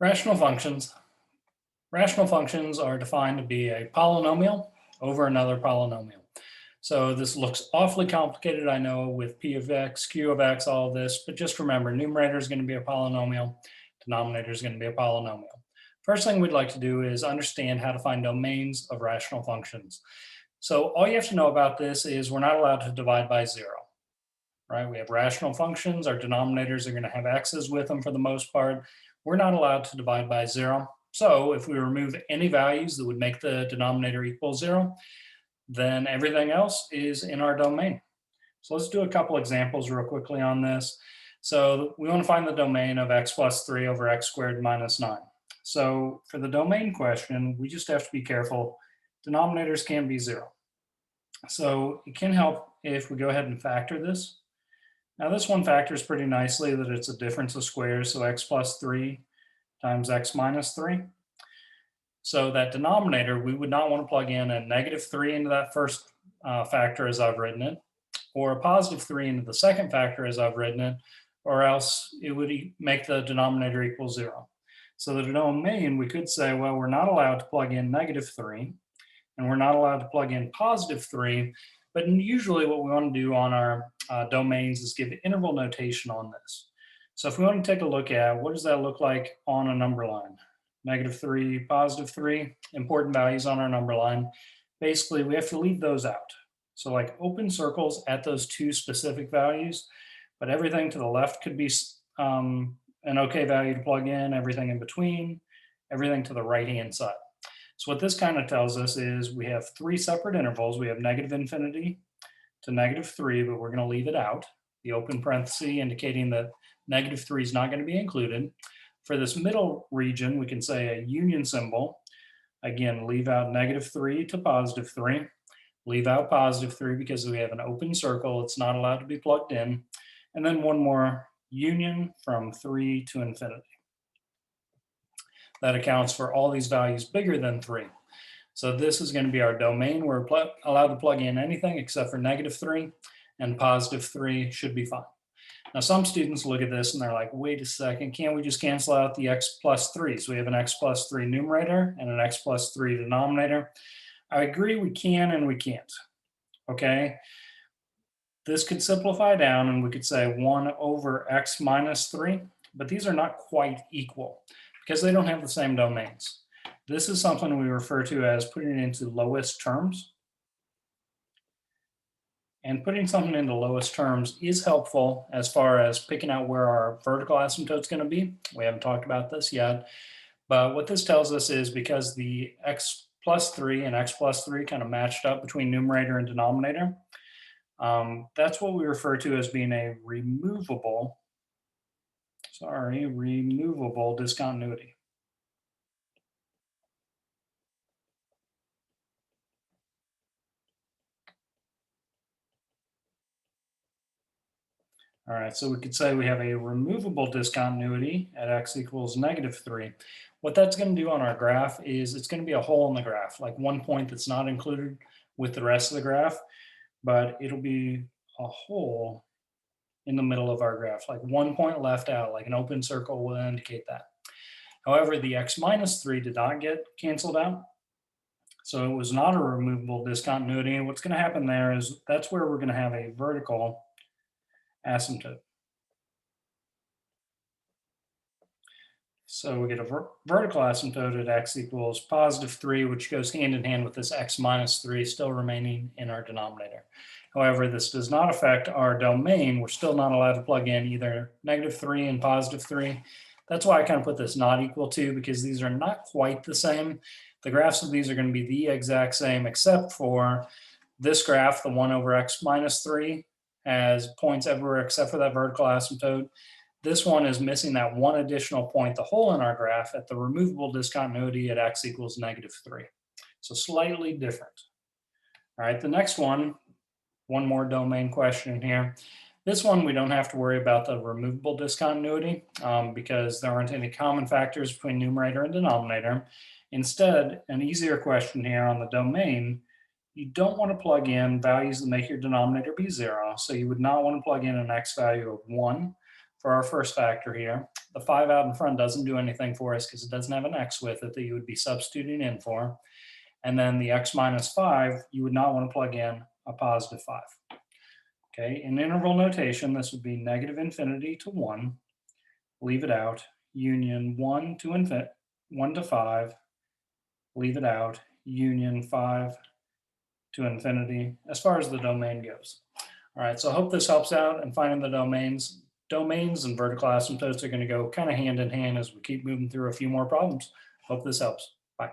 Rational functions. Rational functions are defined to be a polynomial over another polynomial. So this looks awfully complicated, I know, with p of x, q of x, all of this, but just remember, numerator is going to be a polynomial, denominator is going to be a polynomial. First thing we'd like to do is understand how to find domains of rational functions. So all you have to know about this is we're not allowed to divide by 0. Right? We have rational functions. Our denominators are going to have x's with them for the most part. We're not allowed to divide by 0. So if we remove any values that would make the denominator equal 0, then everything else is in our domain. So let's do a couple examples real quickly on this. So we want to find the domain of x plus 3 over x squared minus 9. So for the domain question, we just have to be careful. Denominators can be 0. So it can help if we go ahead and factor this. Now this one factors pretty nicely that it's a difference of squares, so x plus 3 times x minus 3. So that denominator, we would not want to plug in a negative 3 into that first factor as I've written it, or a positive 3 into the second factor as I've written it, or else it would make the denominator equal 0. So the domain, we could say, well, we're not allowed to plug in negative 3, and we're not allowed to plug in positive 3, but usually what we want to do on our domains is give interval notation on this. So if we want to take a look at what does that look like on a number line? Negative 3, positive 3, important values on our number line. Basically, we have to leave those out. So like open circles at those two specific values, but everything to the left could be an okay value to plug in, everything in between, everything to the right-hand side. So what this kind of tells us is we have 3 separate intervals. We have negative infinity to negative 3, but we're going to leave it out. The open parenthesis indicating that negative 3 is not going to be included. For this middle region, we can say a union symbol. Again, leave out negative 3 to positive 3. Leave out positive 3 because we have an open circle. It's not allowed to be plugged in. And then one more union from 3 to infinity. That accounts for all these values bigger than 3. So this is going to be our domain. We're allowed to plug in anything except for negative 3, and positive 3 should be fine. Now some students look at this and they're like, wait a second, can't we just cancel out the x plus 3s? We have an x plus 3 numerator and an x plus 3 denominator. I agree we can and we can't, okay? This could simplify down and we could say 1 over x minus 3, but these are not quite equal because they don't have the same domains. This is something we refer to as putting it into lowest terms. And putting something into lowest terms is helpful as far as picking out where our vertical asymptote is going to be. We haven't talked about this yet, but what this tells us is because the x plus 3 and x plus 3 kind of matched up between numerator and denominator, that's what we refer to as being a removable discontinuity. All right, so we could say we have a removable discontinuity at x equals negative 3. What that's going to do on our graph is it's going to be a hole in the graph, like one point that's not included with the rest of the graph, but it'll be a hole in the middle of our graph, like one point left out, like an open circle will indicate that. However, the x minus 3 did not get canceled out, so it was not a removable discontinuity. And what's going to happen there is that's where we're going to have a vertical asymptote. So we get a vertical asymptote at x equals positive 3, which goes hand in hand with this x minus 3 still remaining in our denominator. However, this does not affect our domain. We're still not allowed to plug in either negative 3 and positive 3. That's why I kind of put this not equal to, because these are not quite the same. The graphs of these are going to be the exact same, except for this graph, the 1 over x minus 3, has points everywhere except for that vertical asymptote. This one is missing that one additional point, the hole in our graph, at the removable discontinuity at x equals negative 3. So slightly different. All right, the next one more domain question here. This one, we don't have to worry about the removable discontinuity because there aren't any common factors between numerator and denominator. Instead, an easier question here on the domain, you don't want to plug in values that make your denominator be 0. So you would not want to plug in an x value of 1 for our first factor here. the 5 out in front doesn't do anything for us because it doesn't have an x with it that you would be substituting in for. And then the x minus 5, you would not want to plug in a positive 5. Okay, in interval notation, this would be negative infinity to 1, leave it out, union 1 to 5, leave it out, union 5 to infinity, as far as the domain goes. All right, so I hope this helps out in finding the domains. Domains and vertical asymptotes are going to go kind of hand in hand as we keep moving through a few more problems. Hope this helps. Bye.